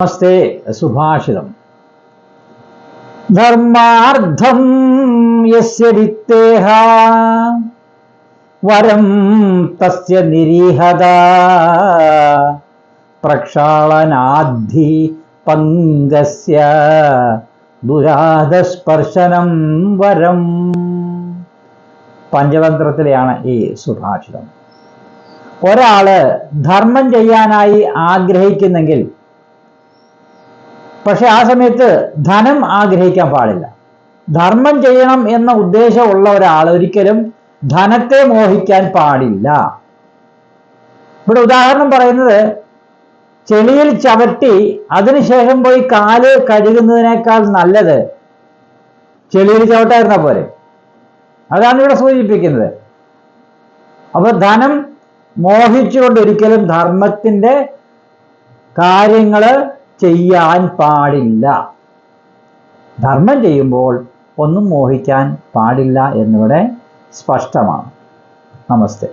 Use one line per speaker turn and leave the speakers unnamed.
നമസ്തേ. സുഭാഷിതം. ധർമാർത്ഥം യസ്യ വിത്തേഹ വരം തസ്യ നിരീഹത പ്രക്ഷാളനാദ്ധി പങ്കസ്യ ദുരാധസ്പർശനം വരം. പഞ്ചതന്ത്രത്തിലെയാണ് ഈ സുഭാഷിതം. ഒരാള് ധർമ്മം ചെയ്യാനായി ആഗ്രഹിക്കുന്നെങ്കിൽ പക്ഷെ ആ സമയത്ത് ധനം ആഗ്രഹിക്കാൻ പാടില്ല. ധർമ്മം ചെയ്യണം എന്ന ഉദ്ദേശമുള്ള ഒരാൾ ഒരിക്കലും ധനത്തെ മോഹിക്കാൻ പാടില്ല. ഇവിടെ ഉദാഹരണം പറയുന്നത്, ചെളിയിൽ ചവിട്ടി അതിനുശേഷം പോയി കാല് കഴുകുന്നതിനേക്കാൾ നല്ലത് ചെളിയിൽ ചവിട്ടായിരുന്ന പോലെ. അതാണ് ഇവിടെ സൂചിപ്പിക്കുന്നത്. അപ്പൊ ധനം മോഹിച്ചുകൊണ്ട് ഒരിക്കലും ധർമ്മത്തിന്റെ കാര്യങ്ങള് ചെയ്യാൻ പാടില്ല. ധർമ്മം ചെയ്യുമ്പോൾ ഒന്നും മോഹിക്കാൻ പാടില്ല എന്നിവിടെ സ്പഷ്ടമാണ്. നമസ്തേ.